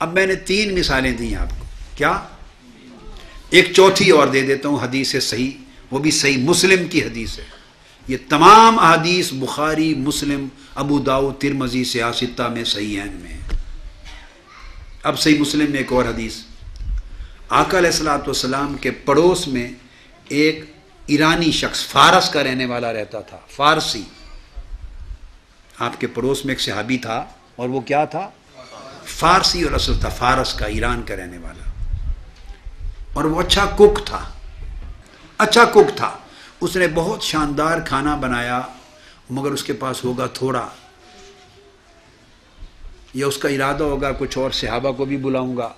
اب میں نے 3 مثالیں دی آپ کو، کیا؟ ایک چوتھی اور دے دیتا ہوں، حدیث صحیح، وہ بھی صحیح مسلم کی حدیث ہے۔ یہ تمام احادیث بخاری، مسلم، ابو داؤد، ترمذی، سیاستہ میں صحیحین میں ہے۔ اب صحیح مسلم میں ایک اور حدیث، آقا علیہ الصلوۃ والسلام کے پڑوس میں ایک ایرانی شخص فارس کا رہنے والا رہتا تھا، فارسی۔ آپ کے پڑوس میں ایک صحابی تھا، اور وہ کیا تھا؟ فارسی، اور اصل تھا فارس کا، ایران کا رہنے والا، اور وہ اچھا کک تھا، اس نے بہت شاندار کھانا بنایا، مگر اس کے پاس ہوگا تھوڑا، یا اس کا ارادہ ہوگا کچھ اور صحابہ کو بھی بلاؤں گا،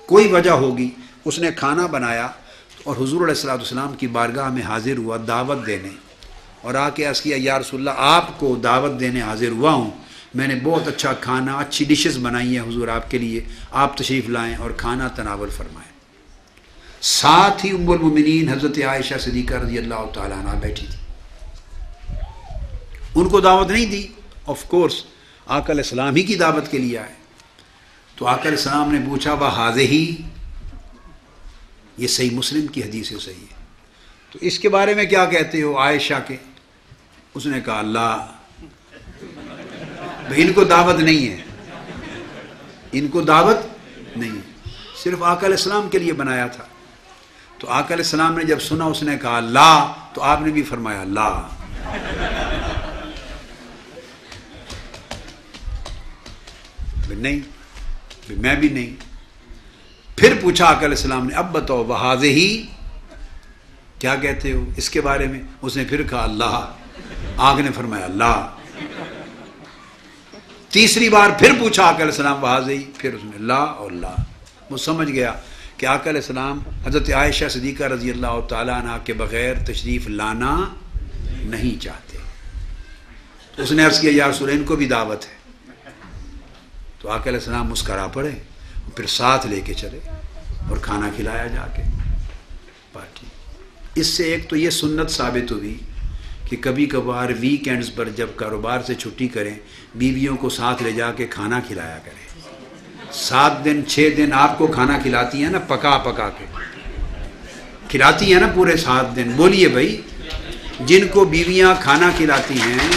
کوئی وجہ ہوگی، اس نے کھانا بنایا اور حضور علیہ الصلوۃ والسلام کی بارگاہ میں حاضر ہوا دعوت دینے، اور آ کے عرض کیا یا رسول اللہ آپ کو دعوت دینے حاضر ہوا ہوں، میں نے بہت اچھا کھانا، اچھی ڈشز بنائی ہیں حضور آپ کے لیے، آپ تشریف لائیں اور کھانا تناول فرمائیں۔ ساتھ ہی ام المومنین حضرت عائشہ صدیقہ رضی اللہ تعالیٰ عنہ بیٹھی تھی، ان کو دعوت نہیں دی، آف کورس آقا علیہ السلام ہی کی دعوت کے لیے آئے، تو آقا علیہ السلام نے پوچھا وَهَذِهِ، یہ صحیح مسلم کی حدیث ہے، صحیح ہے، تو اس کے بارے میں کیا کہتے ہو عائشہ کے؟ اس نے کہا اللہ، ان کو دعوت نہیں ہے، ان کو دعوت نہیں ہے، صرف آقا علیہ السلام کے لیے بنایا تھا۔ تو آقا علیہ السلام نے جب سنا، اس نے کہا لا، تو آپ نے بھی فرمایا لا۔ نہیں، میں بھی نہیں۔ پھر پوچھا آقا علیہ السلام نے اب بتاؤ وَهَذِهِ، کیا کہتے ہو اس کے بارے میں؟ اس نے پھر کہا اللہ، آقا نے فرمایا لا۔ تیسری بار پھر پوچھا آقا علیہ السلام وَهَذِهِ، پھر اس نے لا اور لا۔ وہ سمجھ گیا کہ آقا علیہ السلام حضرت عائشہ صدیقہ رضی اللہ تعالیٰ عنہ کے بغیر تشریف لانا نہیں چاہتے، تو اس نے عرض کیا یا رسول اللہ ان کو بھی دعوت ہے، تو آقا علیہ السلام مسکرا پڑے، پھر ساتھ لے کے چلے اور کھانا کھلایا جا کے پارٹی۔ اس سے ایک تو یہ سنت ثابت ہوئی کہ کبھی کبھار ویکینڈز پر جب کاروبار سے چھٹی کریں، بیویوں کو ساتھ لے جا کے کھانا کھلایا کریں۔ 7 دن 6 دن آپ کو کھانا کھلاتی ہیں نا، پکا کے کھلاتی ہیں نا پورے 7 دن۔ بولیے بھائی، جن کو بیویاں کھانا کھلاتی ہیں،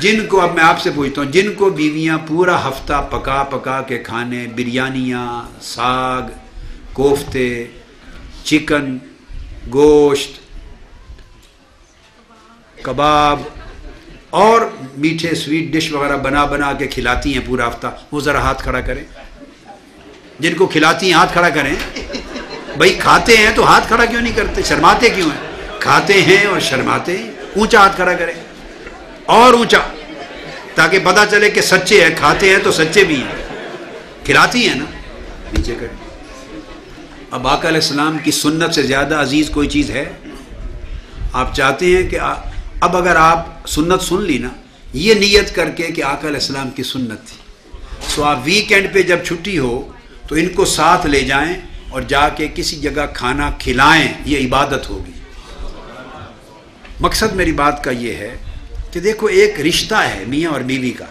جن کو، اب میں آپ سے پوچھتا ہوں، جن کو بیویاں پورا ہفتہ پکا کے کھانے، بریانیاں، ساگ، کوفتے، چکن، گوشت، کباب اور میٹھے سویٹ ڈش وغیرہ بنا کے کھلاتی ہیں پورا ہفتہ، وہ ذرا ہاتھ کھڑا کریں۔ جن کو کھلاتی ہیں ہاتھ کھڑا کریں۔ بھائی کھاتے ہیں تو ہاتھ کھڑا کیوں نہیں کرتے؟ شرماتے کیوں ہیں؟ کھاتے ہیں اور شرماتے ہیں۔ اونچا ہاتھ کھڑا کریں، اور اونچا، تاکہ پتہ چلے کہ سچے ہیں، کھاتے ہیں تو سچے بھی ہیں، کھلاتی ہیں نا، نیچے کریں۔ اب آقا علیہ السلام کی سنت سے زیادہ عزیز کوئی چیز ہے؟ آپ چاہتے ہیں کہ اب اگر آپ سنت سن لی نا، یہ نیت کر کے کہ آقا علیہ السلام کی سنت تھی، سو آپ ویکینڈ پہ جب چھٹی ہو تو ان کو ساتھ لے جائیں اور جا کے کسی جگہ کھانا کھلائیں، یہ عبادت ہوگی۔ مقصد میری بات کا یہ ہے کہ دیکھو ایک رشتہ ہے میاں اور بیوی کا،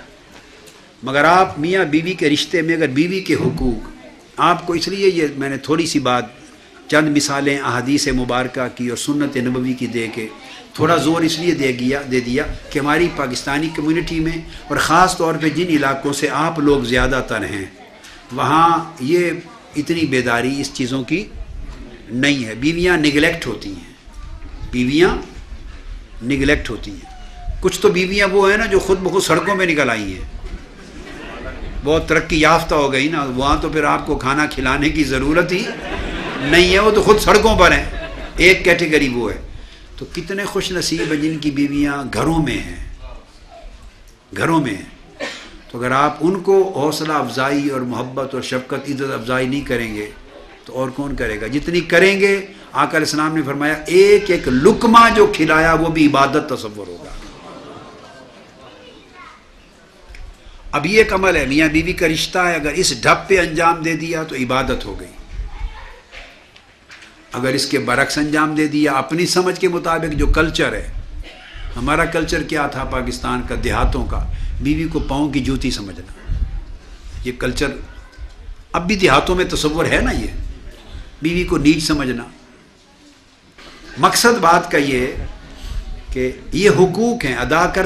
مگر آپ میاں بیوی کے رشتے میں اگر بیوی کے حقوق، آپ کو اس لیے یہ میں نے تھوڑی سی بات، چند مثالیں احادیث مبارکہ کی اور سنت نبوی کی دے کے تھوڑا زور اس لیے دے دیا کہ ہماری پاکستانی کمیونٹی میں اور خاص طور پہ جن علاقوں سے آپ لوگ زیادہ تر ہیں، وہاں یہ اتنی بیداری اس چیزوں کی نہیں ہے۔ بیویاں نگلیکٹ ہوتی ہیں، کچھ تو بیویاں وہ ہیں نا جو خود بخود سڑکوں پہ نکل آئی ہیں، بہت ترقی یافتہ ہو گئی نا، وہاں تو پھر آپ کو کھانا کھلانے کی ضرورت ہی نہیں ہے، وہ تو خود سڑکوں پر ہیں۔ ایک کیٹیگری وہ ہے۔ تو کتنے خوش نصیب ہیں جن کی بیویاں گھروں میں ہیں۔ تو اگر آپ ان کو حوصلہ افزائی اور محبت اور شفقت، عزت افزائی نہیں کریں گے تو اور کون کرے گا؟ جتنی کریں گے، آقا علیہ السلام نے فرمایا ایک ایک لقمہ جو کھلایا وہ بھی عبادت تصور ہوگا۔ اب یہ ایک عمل ہے، میاں بیوی کا رشتہ ہے، اگر اس ڈھب پہ انجام دے دیا تو عبادت ہو گئی۔ اگر اس کے برعکس انجام دے دیا اپنی سمجھ کے مطابق جو کلچر ہے، ہمارا کلچر کیا تھا پاکستان کا، دیہاتوں کا، بیوی کو پاؤں کی جوتی سمجھنا، یہ کلچر اب بھی دیہاتوں میں تصور ہے نا، یہ بیوی کو نیچ سمجھنا۔ مقصد بات کا یہ کہ یہ حقوق ہیں ادا کر